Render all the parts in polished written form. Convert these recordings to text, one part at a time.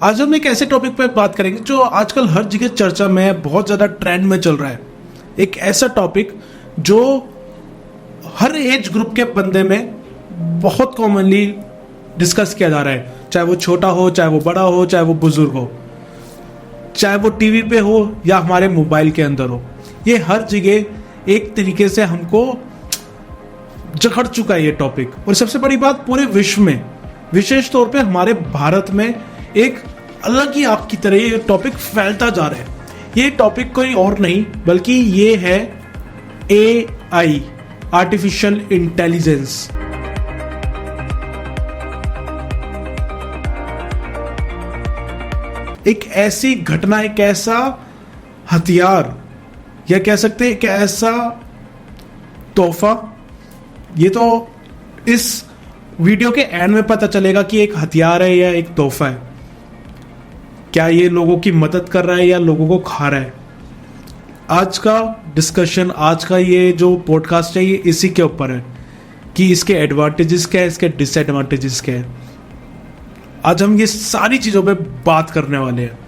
आज हम एक ऐसे टॉपिक पर बात करेंगे जो आजकल हर जगह चर्चा में है, बहुत ज़्यादा ट्रेंड में चल रहा है। एक ऐसा टॉपिक जो हर एज ग्रुप के बंदे में बहुत कॉमनली डिस्कस किया जा रहा है, चाहे वो छोटा हो, चाहे वो बड़ा हो, चाहे वो बुजुर्ग हो, चाहे वो टीवी पे हो या हमारे मोबाइल के अंदर हो। ये हर जगह एक तरीके से हमको जकड़ चुका है ये टॉपिक। और सबसे बड़ी बात, पूरे विश्व में, विशेष तौर पे हमारे भारत में एक अलग ही आग की तरह ये टॉपिक फैलता जा रहा है। ये टॉपिक कोई और नहीं बल्कि ये है AI, आर्टिफिशियल इंटेलिजेंस। एक ऐसी घटना, एक ऐसा हथियार, या कह सकते हैं एक ऐसा तोहफा। ये तो इस वीडियो के एंड में पता चलेगा कि एक हथियार है या एक तोहफा है। क्या ये लोगों की मदद कर रहा है या लोगों को खा रहा है? आज का डिस्कशन, आज का ये जो पॉडकास्ट है, ये इसी के ऊपर है कि इसके एडवांटेजेस क्या है, इसके डिसएडवांटेजेस क्या है। आज हम ये सारी चीज़ों पे बात करने वाले हैं।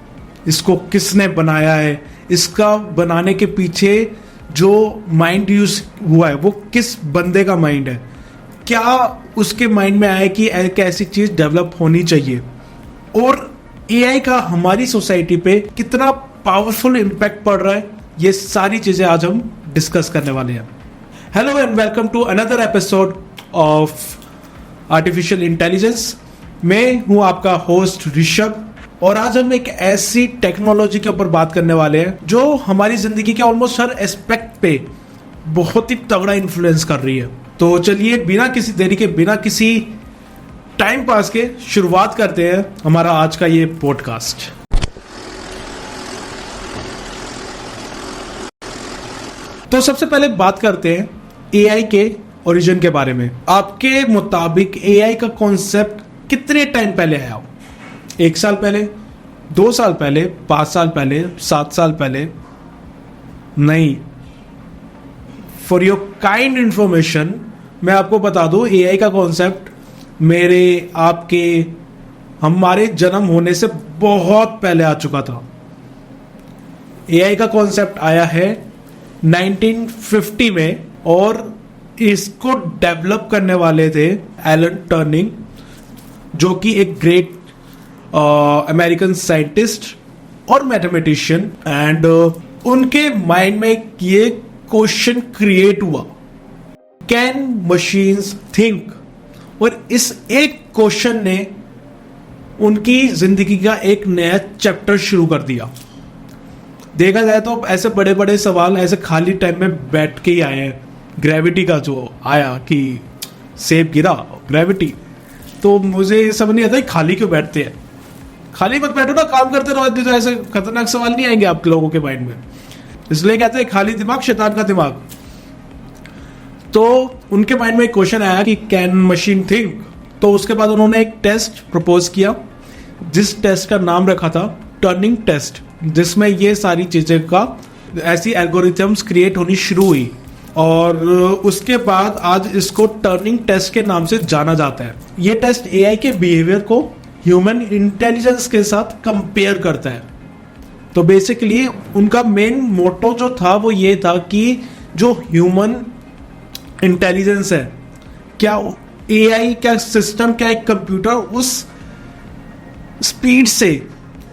इसको किसने बनाया है, इसका बनाने के पीछे जो माइंड यूज हुआ है वो किस बंदे का माइंड है, क्या उसके माइंड में आया कि एक ऐसी चीज़ डेवलप होनी चाहिए, और AI का हमारी सोसाइटी पे कितना पावरफुल इम्पैक्ट पड़ रहा है। ये सारी चीज़ें आज हम डिस्कस करने वाले हैं। Hello and welcome to another episode of artificial intelligence. मैं हूं आपका होस्ट ऋषभ, और आज हम एक ऐसी टेक्नोलॉजी के ऊपर बात करने वाले हैं जो हमारी जिंदगी के ऑलमोस्ट हर एस्पेक्ट पे बहुत ही तगड़ा इन्फ्लुएंस कर रही है। तो चलिए बिना किसी देरी के, बिना किसी टाइम पास के शुरुआत करते हैं हमारा आज का ये पॉडकास्ट। तो सबसे पहले बात करते हैं AI के ओरिजिन के बारे में। आपके मुताबिक AI का कॉन्सेप्ट कितने टाइम पहले आया हो? 1 साल पहले, 2 साल पहले, 5 साल पहले, 7 साल पहले? नहीं। फॉर योर काइंड इंफॉर्मेशन मैं आपको बता दूं, AI का कॉन्सेप्ट मेरे, आपके, हमारे जन्म होने से बहुत पहले आ चुका था। AI का कॉन्सेप्ट आया है 1950 में, और इसको डेवलप करने वाले थे एलन टर्निंग, जो कि एक ग्रेट अमेरिकन साइंटिस्ट और मैथमेटिशियन। एंड उनके माइंड में ये क्वेश्चन क्रिएट हुआ, कैन मशीन्स थिंक? और इस एक क्वेश्चन ने उनकी जिंदगी का एक नया चैप्टर शुरू कर दिया। देखा जाए तो ऐसे बड़े बड़े सवाल ऐसे खाली टाइम में बैठ के ही आए हैं। ग्रेविटी का जो आया कि सेब गिरा, ग्रेविटी, तो मुझे समझ नहीं आता खाली क्यों बैठते हैं। खाली मत बैठो ना, काम करते रहो, तो ऐसे खतरनाक सवाल नहीं आएंगे आप लोगों के माइंड में। इसलिए कहते हैं खाली दिमाग शैतान का दिमाग। तो उनके माइंड में एक क्वेश्चन आया कि कैन मशीन थिंक? तो उसके बाद उन्होंने एक टेस्ट प्रपोज किया, जिस टेस्ट का नाम रखा था टर्निंग टेस्ट, जिसमें ये सारी चीजें का ऐसी एल्गोरिथम्स क्रिएट होनी शुरू हुई। और उसके बाद आज इसको टर्निंग टेस्ट के नाम से जाना जाता है। ये टेस्ट AI के बिहेवियर को ह्यूमन इंटेलिजेंस के साथ कंपेयर करता है। तो बेसिकली उनका मेन मोटो जो था वो ये था कि जो ह्यूमन इंटेलिजेंस है, क्या AI, क्या सिस्टम, क्या एक कंप्यूटर उस स्पीड से,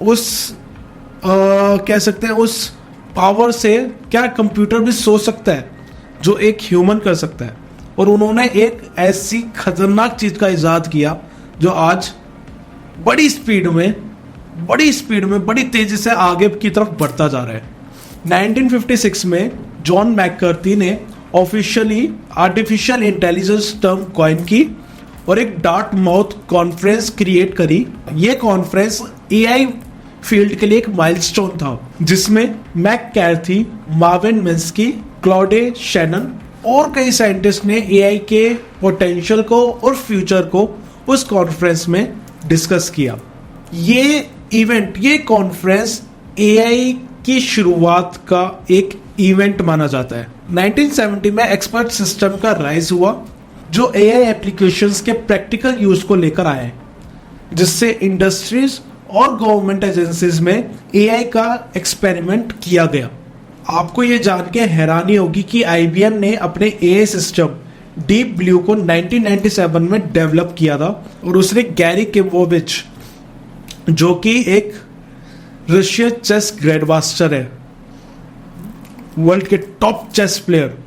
उस कह सकते हैं उस पावर से, क्या कंप्यूटर भी सोच सकता है जो एक ह्यूमन कर सकता है। और उन्होंने एक ऐसी खतरनाक चीज का इजाद किया जो आज बड़ी स्पीड में, बड़ी तेजी से आगे की तरफ बढ़ता जा रहा है। 1956 में जॉन मैककर्थी ने officially artificial intelligence term coin की और एक डार्टमाउथ कॉन्फ्रेंस क्रिएट करी। ये कॉन्फ्रेंस AI फील्ड के लिए एक माइलस्टोन था, जिसमें मैककर्थी, मार्विन मिन्स्की, क्लॉडे शैनन और कई साइंटिस्ट ने AI के पोटेंशियल को और फ्यूचर को उस कॉन्फ्रेंस में डिस्कस किया। ये इवेंट, ये कॉन्फ्रेंस AI की शुरुआत का एक इवेंट माना जाता है। 1970 में एक्सपर्ट सिस्टम का राइज हुआ जो AI एप्लीकेशंस के प्रैक्टिकल यूज को लेकर आए, जिससे इंडस्ट्रीज और गवर्नमेंट एजेंसीज में एआई का एक्सपेरिमेंट किया गया। आपको ये जान के हैरानी होगी कि आईबीएम ने अपने एआई सिस्टम डीप ब्लू को 1997 में डेवलप किया था, और उसने गैरी किमोविच, जो कि एक रशियन चेस ग्रैंड मास्टर है, वर्ल्ड के टॉप चेस प्लेयर,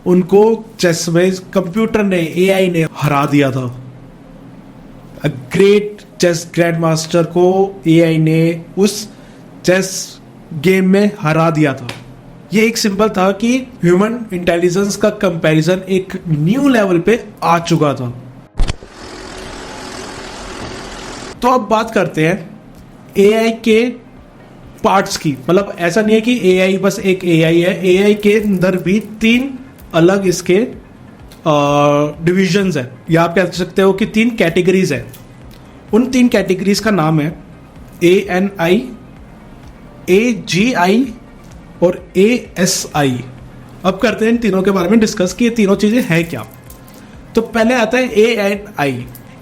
उनको चेस में कंप्यूटर ने, एआई ने हरा दिया था। A great chess grandmaster को एआई ने उस चेस गेम में हरा दिया था। ये एक सिंपल था कि ह्यूमन इंटेलिजेंस का कंपैरिजन एक न्यू लेवल पे आ चुका था। तो अब बात करते हैं एआई के पार्ट्स की। मतलब ऐसा नहीं है कि एआई बस एक एआई है, एआई के अंदर भी 3 अलग इसके डिविजन्स है, या आप कह सकते हो कि 3 कैटेगरीज है। उन 3 कैटेगरीज का नाम है ANI, AGI और ASI। अब करते हैं इन तीनों के बारे में डिस्कस कि ये तीनों चीजें हैं क्या। तो पहले आता है ANI।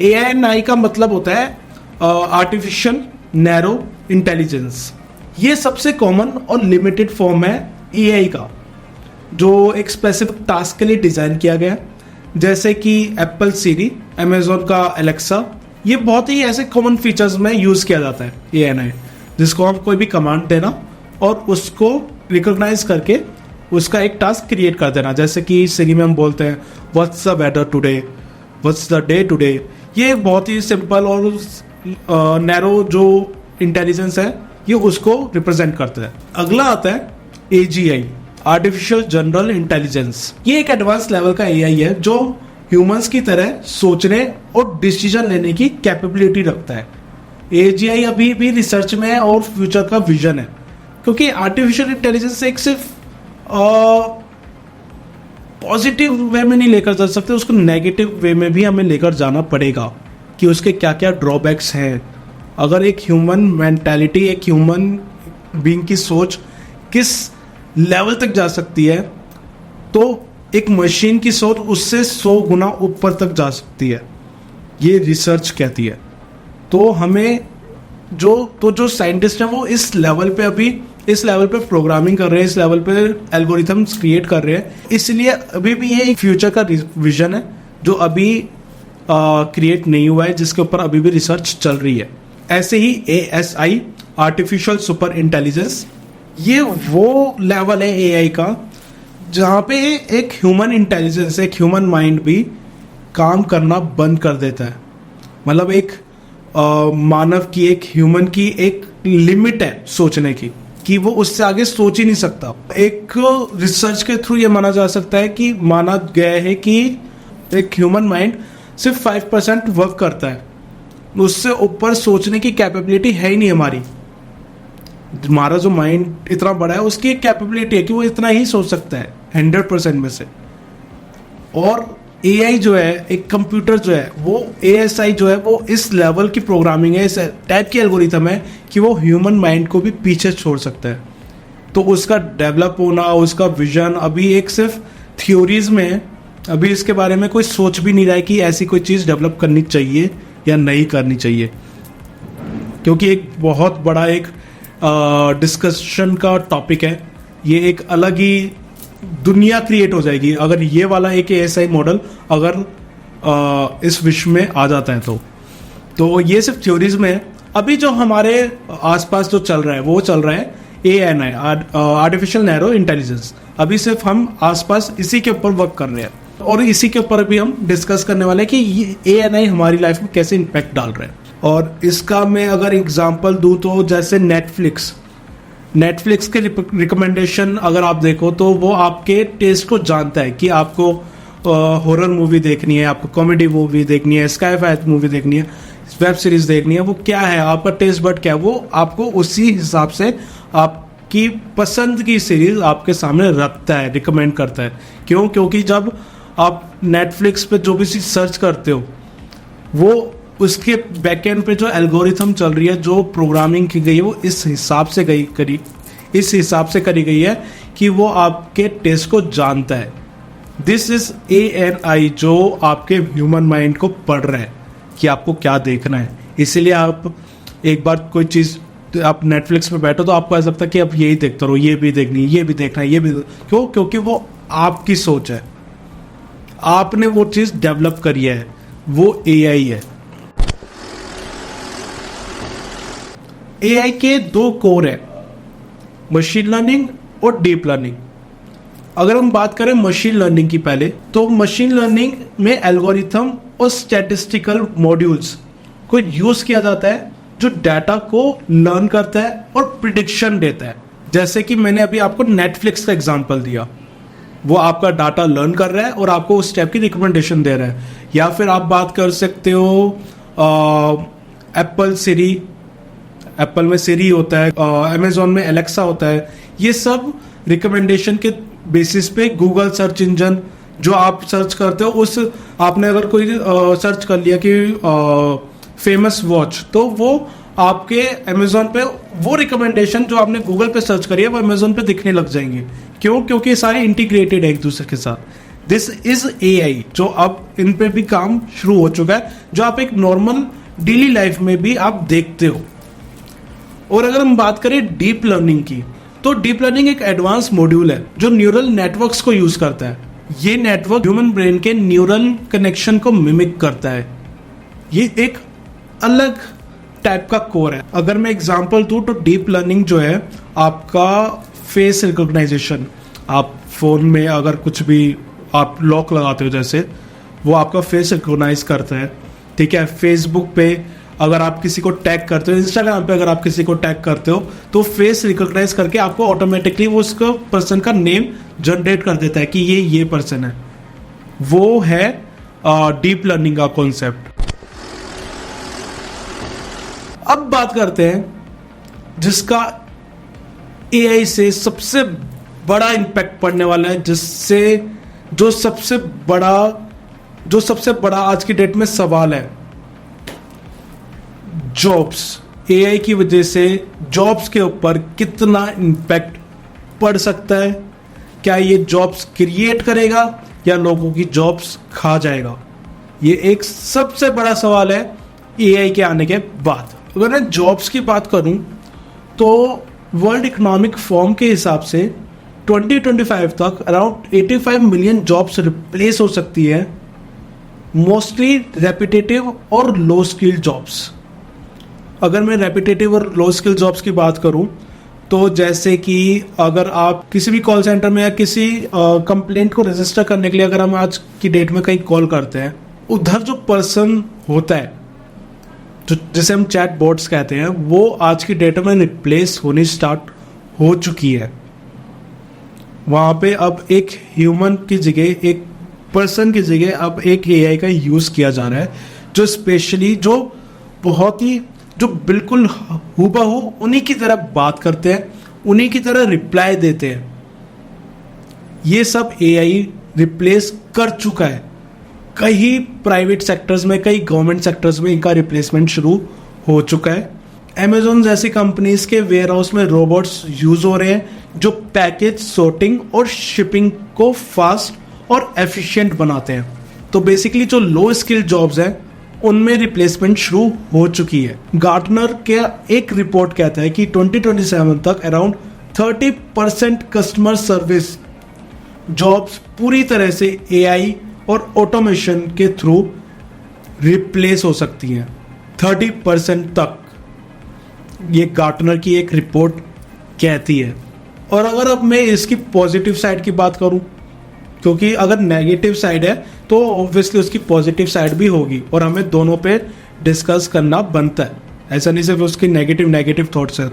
ANI का मतलब होता है आर्टिफिशियल नैरो इंटेलिजेंस। ये सबसे कॉमन और लिमिटेड फॉर्म है एआई का, जो एक स्पेसिफिक टास्क के लिए डिजाइन किया गया, जैसे कि एप्पल सीरी, अमेजोन का एलेक्सा। ये बहुत ही ऐसे कॉमन फीचर्स में यूज किया जाता है एआई, जिसको हम कोई भी कमांड देना और उसको रिकॉग्नाइज करके उसका एक टास्क क्रिएट कर देना। जैसे कि सीरी में हम बोलते हैं what's the weather today, what's the day today. ये एक बहुत ही सिंपल और नैरो जो इंटेलिजेंस है, ये उसको रिप्रेजेंट करता है। अगला आता है AGI, आर्टिफिशियल जनरल इंटेलिजेंस। ये एक एडवांस लेवल का एआई है जो ह्यूमंस की तरह सोचने और डिसीजन लेने की कैपेबिलिटी रखता है। AGI अभी भी रिसर्च में है और फ्यूचर का विजन है, क्योंकि आर्टिफिशियल इंटेलिजेंस एक सिर्फ पॉजिटिव वे में नहीं लेकर जा सकते, उसको नेगेटिव वे में भी हमें लेकर जाना पड़ेगा कि उसके क्या क्या ड्रॉबैक्स हैं। अगर एक ह्यूमन मेंटालिटी, एक ह्यूमन बीइंग की सोच किस लेवल तक जा सकती है, तो एक मशीन की सोच उससे 100 गुना ऊपर तक जा सकती है, ये रिसर्च कहती है। तो हमें जो साइंटिस्ट हैं वो इस लेवल पे प्रोग्रामिंग कर रहे हैं, इस लेवल पे एल्गोरिथम्स क्रिएट कर रहे हैं। इसलिए अभी भी ये एक फ्यूचर का विजन है जो अभी क्रिएट नहीं हुआ है, जिसके ऊपर अभी भी रिसर्च चल रही है। ऐसे ही ASI, आर्टिफिशियल सुपर इंटेलिजेंस, ये वो लेवल है एआई का जहाँ पे एक ह्यूमन इंटेलिजेंस, एक ह्यूमन माइंड भी काम करना बंद कर देता है। मतलब एक मानव की, एक ह्यूमन की एक लिमिट है सोचने की, कि वो उससे आगे सोच ही नहीं सकता। एक रिसर्च के थ्रू ये माना जा सकता है कि माना गया है कि एक ह्यूमन माइंड सिर्फ 5% वर्क करता है, उससे ऊपर सोचने की कैपेबिलिटी है ही नहीं हमारी। हमारा जो माइंड इतना बड़ा है, उसकी एक कैपेबिलिटी है कि वो इतना ही सोच सकता है 100% में से। और एआई जो है, एक कंप्यूटर जो है, वो ASI जो है, वो इस लेवल की प्रोग्रामिंग है, इस टाइप की एल्गोरिथम है कि वो ह्यूमन माइंड को भी पीछे छोड़ सकता है। तो उसका डेवलप होना, उसका विजन अभी एक सिर्फ थ्योरीज में है। अभी इसके बारे में कोई सोच भी नहीं रहा है कि ऐसी कोई चीज़ डेवलप करनी चाहिए या नहीं करनी चाहिए, क्योंकि एक बहुत बड़ा एक डिस्कशन का टॉपिक है। ये एक अलग ही दुनिया क्रिएट हो जाएगी अगर ये वाला एक ASI मॉडल अगर इस विश्व में आ जाता है। तो ये सिर्फ थ्योरीज में है। अभी जो हमारे आसपास जो चल रहा है वो चल रहा है ANI, आर्टिफिशियल नैरो इंटेलिजेंस। अभी सिर्फ हम आसपास इसी के ऊपर वर्क कर रहे हैं और इसी के ऊपर भी हम डिस्कस करने वाले हैं कि ये ANI हमारी लाइफ में कैसे इम्पैक्ट डाल रहे हैं। और इसका मैं अगर एग्जांपल दूं तो जैसे नेटफ्लिक्स के रिकमेंडेशन अगर आप देखो तो वो आपके टेस्ट को जानता है कि आपको हॉरर मूवी देखनी है, आपको कॉमेडी मूवी देखनी है, स्काई फाई मूवी देखनी है, वेब सीरीज देखनी है, वो क्या है आपका टेस्ट बड क्या है, वो आपको उसी हिसाब से आपकी पसंद की सीरीज आपके सामने रखता है, रिकमेंड करता है। क्यों? क्योंकि जब आप नेटफ्लिक्स पे जो भी चीज सर्च करते हो, वो उसके बैकएंड पे जो एल्गोरिथम चल रही है, जो प्रोग्रामिंग की गई है, वो इस हिसाब से करी गई है कि वो आपके टेस्ट को जानता है। दिस इज ANI जो आपके ह्यूमन माइंड को पढ़ रहा है कि आपको क्या देखना है। इसीलिए आप एक बार कोई चीज़ आप नेटफ्लिक्स पे बैठो तो आपको ऐसा लगता है कि अब यही देखता रहो, ये भी देखनी है, ये भी देखना है, ये भी। क्यों? क्योंकि वो आपकी सोच है, आपने वो चीज़ डेवलप करी है, वो एआई है। एआई के दो कोर है, मशीन लर्निंग और डीप लर्निंग। अगर हम बात करें मशीन लर्निंग की पहले, तो मशीन लर्निंग में एल्गोरिथम और स्टैटिस्टिकल मॉड्यूल्स को यूज किया जाता है जो डाटा को लर्न करता है और प्रिडिक्शन देता है। जैसे कि मैंने अभी आपको नेटफ्लिक्स का एग्जांपल दिया, वो आपका डाटा लर्न कर रहा है और आपको उस टाइप की रिकमेंडेशन दे रहा है। या फिर आप बात कर सकते हो एप्पल सिरी, एप्पल में सिरी होता है, अमेजोन में एलेक्सा होता है। ये सब रिकमेंडेशन के बेसिस पे गूगल सर्च इंजन जो आप सर्च करते हो, उस आपने अगर कोई सर्च कर लिया कि फेमस वॉच, तो वो आपके अमेजोन पे वो रिकमेंडेशन जो आपने गूगल पे सर्च करी है वो अमेजोन पे दिखने लग जाएंगे। क्यों? क्योंकि सारे इंटीग्रेटेड है एक दूसरे के साथ। दिस इज एआई, जो अब इन पे भी काम शुरू हो चुका है, जो आप एक नॉर्मल डेली लाइफ में भी आप देखते हो। और अगर हम बात करें डीप लर्निंग की, तो डीप लर्निंग एक एडवांस मॉड्यूल है जो न्यूरल नेटवर्क्स को यूज करता है। ये नेटवर्क ह्यूमन ब्रेन के न्यूरल कनेक्शन को मिमिक करता है। ये एक अलग टाइप का कोर है। अगर मैं एग्जांपल दूं तो डीप लर्निंग जो है आपका फेस रिकॉग्नाइजेशन, आप फोन में अगर कुछ भी आप लॉक लगाते हो जैसे, वो आपका फेस रिकॉग्नाइज करता है। ठीक है, फेसबुक पे अगर आप किसी को टैग करते हो, इंस्टाग्राम पे अगर आप किसी को टैग करते हो, तो फेस रिकॉग्नाइज करके आपको ऑटोमेटिकली वो उसका पर्सन का नेम जनरेट कर देता है कि ये पर्सन है। वो है डीप लर्निंग का कॉन्सेप्ट। अब बात करते हैं जिसका एआई से सबसे बड़ा इंपैक्ट पड़ने वाला है, जो सबसे बड़ा आज की डेट में सवाल है, जॉब्स। एआई की वजह से जॉब्स के ऊपर कितना इंपैक्ट पड़ सकता है? क्या ये जॉब्स क्रिएट करेगा या लोगों की जॉब्स खा जाएगा? ये एक सबसे बड़ा सवाल है एआई के आने के बाद। अगर मैं जॉब्स की बात करूं तो वर्ल्ड इकोनॉमिक फोरम के हिसाब से 2025 तक अराउंड 85 मिलियन जॉब्स रिप्लेस हो सकती है, मोस्टली रेपिटेटिव और लो स्किल जॉब्स। अगर मैं रेपिटेटिव और लो स्किल जॉब्स की बात करूं तो जैसे कि अगर आप किसी भी कॉल सेंटर में या किसी कंप्लेंट को रजिस्टर करने के लिए अगर हम आज की डेट में कहीं कॉल करते हैं, उधर जो पर्सन होता है जो जिसे हम चैट बोट्स कहते हैं, वो आज की डेट में रिप्लेस होनी स्टार्ट हो चुकी है। वहाँ पे अब एक ह्यूमन की जगह, एक पर्सन की जगह अब एक एआई का यूज़ किया जा रहा है, जो स्पेशली जो बिल्कुल हूबहू उन्हीं की तरह बात करते हैं, उन्हीं की तरह रिप्लाई देते हैं। ये सब एआई रिप्लेस कर चुका है। कई प्राइवेट सेक्टर्स में, कई गवर्नमेंट सेक्टर्स में इनका रिप्लेसमेंट शुरू हो चुका है। अमेजोन जैसी कंपनीज के वेयर हाउस में रोबोट्स यूज हो रहे हैं जो पैकेज सॉर्टिंग और शिपिंग को फास्ट और एफिशिएंट बनाते हैं। तो बेसिकली जो लो स्किल जॉब्स हैं उनमें रिप्लेसमेंट शुरू हो चुकी है। गार्टनर के एक रिपोर्ट कहता है कि 2027 तक अराउंड 30% कस्टमर सर्विस जॉब्स पूरी तरह से एआई और ऑटोमेशन के थ्रू रिप्लेस हो सकती हैं। 30% तक ये गार्टनर की एक रिपोर्ट कहती है। और अगर अब मैं इसकी पॉजिटिव साइड की बात करूं, क्योंकि अगर नेगेटिव साइड है तो ऑब्वियसली उसकी पॉजिटिव साइड भी होगी और हमें दोनों पे डिस्कस करना बनता है। ऐसा नहीं सिर्फ उसकी नेगेटिव थॉट्स है,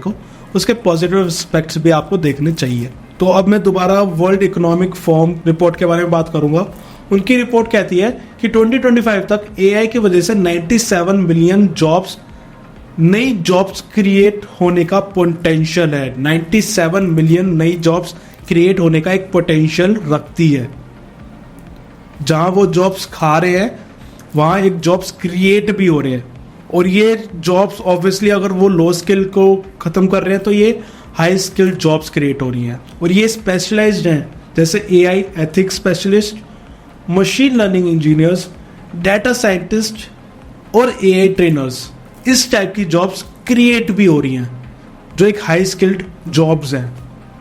उसके पॉजिटिव एस्पेक्ट्स भी आपको देखने चाहिए। तो अब मैं दोबारा वर्ल्ड इकोनॉमिक फोरम रिपोर्ट के बारे में बात करूंगा। उनकी रिपोर्ट कहती है कि 2025 तक एआई की वजह से 97 मिलियन नई जॉब्स क्रिएट होने का पोटेंशियल है। 97 मिलियन नई जॉब्स क्रिएट होने का एक पोटेंशियल रखती है। जहां वो जॉब्स खा रहे हैं वहां एक जॉब्स क्रिएट भी हो रहे हैं। और ये जॉब्स ऑब्वियसली अगर वो लो स्किल को खत्म कर रहे हैं तो ये हाई स्किल जॉब्स क्रिएट हो रही हैं और ये स्पेशलाइज्ड हैं, जैसे AI ethics specialist, machine learning engineers, data scientist और एआई ट्रेनर्स। इस टाइप की जॉब्स क्रिएट भी हो रही हैं, जो एक हाई स्किल्ड जॉब्स हैं।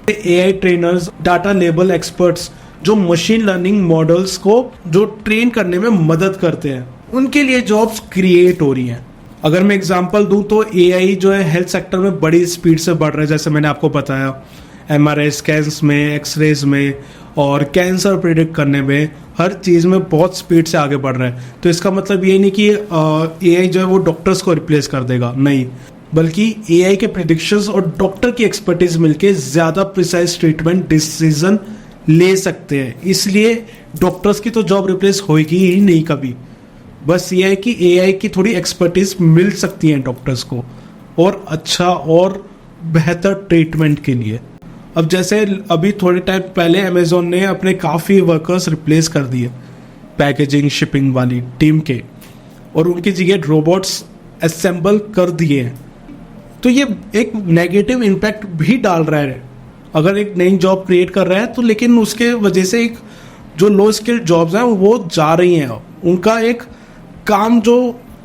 AI trainers, data label experts, जो मशीन लर्निंग मॉडल्स को जो ट्रेन करने में मदद करते हैं, उनके लिए जॉब्स क्रिएट हो रही हैं। अगर मैं एग्जांपल दूं तो एआई जो है हेल्थ सेक्टर में बड़ी स्पीड से बढ़ रहा है, जैसे मैंने आपको बताया, एमआरआई स्कैन्स में, एक्सरेज में और कैंसर प्रिडिक्ट करने में, हर चीज़ में बहुत स्पीड से आगे बढ़ रहा है। तो इसका मतलब ये नहीं कि एआई जो है वो डॉक्टर्स को रिप्लेस कर देगा, नहीं, बल्कि एआई के प्रिडिक्शंस और डॉक्टर की एक्सपर्टीज मिलके ज़्यादा प्रिसाइज ट्रीटमेंट डिसीजन ले सकते हैं। इसलिए डॉक्टर्स की तो जॉब रिप्लेस होगी ही नहीं कभी। बस ये है कि एआई की थोड़ी एक्सपर्टीज मिल सकती है डॉक्टर्स को, और अच्छा और बेहतर ट्रीटमेंट के लिए। अब जैसे अभी थोड़े टाइम पहले अमेजोन ने अपने काफ़ी वर्कर्स रिप्लेस कर दिए पैकेजिंग शिपिंग वाली टीम के, और उनकी जगह रोबोट्स असेंबल कर दिए हैं। तो ये एक नेगेटिव इम्पैक्ट भी डाल रहा है। अगर एक नई जॉब क्रिएट कर रहा है तो, लेकिन उसके वजह से एक जो लो स्किल्ड जॉब्स हैं वो जा रही हैं, उनका एक काम जो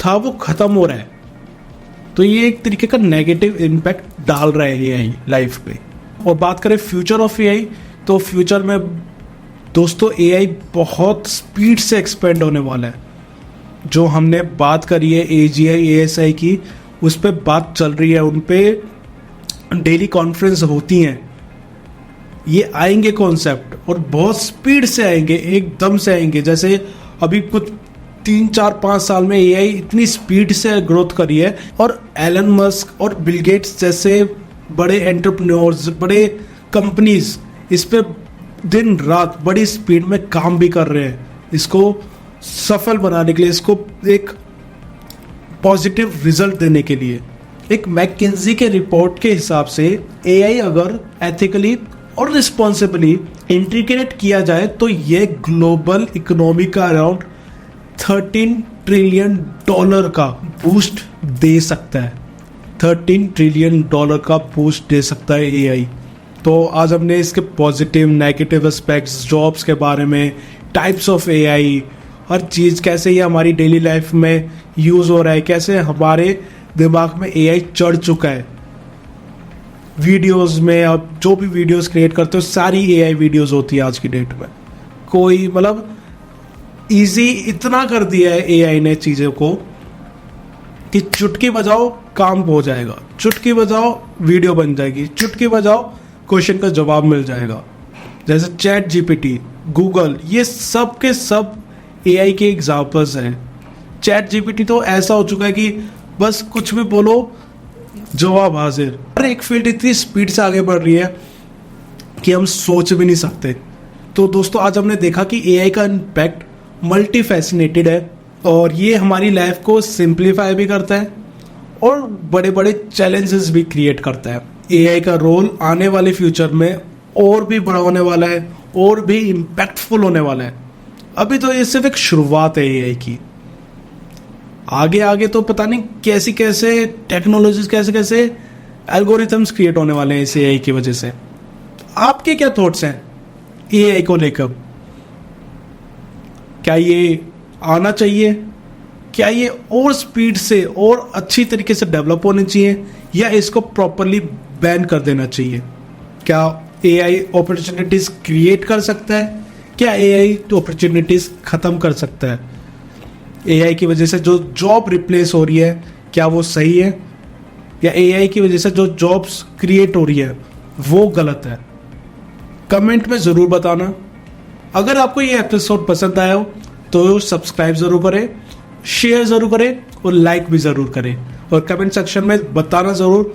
था वो ख़त्म हो रहा है। तो ये एक तरीके का नेगेटिव इम्पैक्ट डाल रहा है एआई लाइफ पे। और बात करें फ्यूचर ऑफ एआई, तो फ्यूचर में दोस्तों एआई बहुत स्पीड से एक्सपेंड होने वाला है। जो हमने बात करी है एजीआई एएसआई की, उस पर बात चल रही है, उन पे डेली कॉन्फ्रेंस होती हैं। ये आएंगे कॉन्सेप्ट और बहुत स्पीड से आएंगे, एकदम से आएंगे। जैसे अभी कुछ 3-4-5 साल में एआई इतनी स्पीड से ग्रोथ करी है, और एलन मस्क और बिल गेट्स जैसे बड़े एंटरप्रेन्योर्स, बड़े कंपनीज इस पे दिन रात बड़ी स्पीड में काम भी कर रहे हैं, इसको सफल बनाने के लिए, इसको एक पॉजिटिव रिजल्ट देने के लिए। एक मैकिन्जी के रिपोर्ट के हिसाब से एआई अगर एथिकली और रिस्पॉन्सिबली इंटीग्रेट किया जाए तो ये ग्लोबल इकोनॉमी का अराउंड $13 ट्रिलियन का बूस्ट दे सकता है। $13 ट्रिलियन का बूस्ट दे सकता है एआई। तो आज हमने इसके पॉजिटिव नेगेटिव एस्पेक्ट्स, जॉब्स के बारे में, टाइप्स ऑफ एआई, हर चीज़ कैसे ये हमारी डेली लाइफ में यूज़ हो रहा है, कैसे हमारे दिमाग में एआई चढ़ चुका है। वीडियोस में अब जो भी वीडियोस क्रिएट करते हो सारी एआई वीडियोस होती है आज की डेट में। कोई मतलब इजी इतना कर दिया है एआई ने चीज़ों को कि चुटकी बजाओ काम हो जाएगा, चुटकी बजाओ वीडियो बन जाएगी, चुटकी बजाओ क्वेश्चन का जवाब मिल जाएगा। जैसे चैट जीपीटी, गूगल, ये सब के सब एआई के एग्जाम्पल्स हैं। चैट जीपीटी तो ऐसा हो चुका है कि बस कुछ भी बोलो जवाब हाजिर। हर एक फील्ड इतनी स्पीड से आगे बढ़ रही है कि हम सोच भी नहीं सकते। तो दोस्तों आज हमने देखा कि एआई का इम्पैक्ट मल्टी फैसिनेटेड है, और ये हमारी लाइफ को सिंप्लीफाई भी करता है और बड़े बड़े चैलेंजेस भी क्रिएट करता है। एआई का रोल आने वाले फ्यूचर में और भी बड़ा होने वाला है, और भी इम्पैक्टफुल होने वाला है। अभी तो ये सिर्फ एक शुरुआत है एआई की। आगे आगे तो पता नहीं कैसी कैसे टेक्नोलॉजीज, कैसे कैसे एल्गोरिथम्स क्रिएट होने वाले हैं इस एआई की वजह से। आपके क्या थॉट्स हैं एआई को लेकर? क्या ये आना चाहिए? क्या ये और स्पीड से और अच्छी तरीके से डेवलप होने चाहिए, या इसको प्रॉपरली बैन कर देना चाहिए? क्या एआई अपॉर्चुनिटीज क्रिएट कर सकता है? क्या एआई अपॉर्चुनिटीज खत्म कर सकता है? एआई की वजह से जो जॉब रिप्लेस हो रही है, क्या वो सही है, या एआई की वजह से जो जॉब्स क्रिएट हो रही है वो गलत है? कमेंट में ज़रूर बताना। अगर आपको ये एपिसोड पसंद आया हो तो सब्सक्राइब ज़रूर करें, शेयर ज़रूर करें और लाइक भी ज़रूर करें, और कमेंट सेक्शन में बताना ज़रूर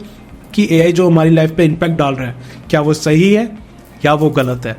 कि एआई जो हमारी लाइफ पे इम्पैक्ट डाल रहा है क्या वो सही है या वो गलत है।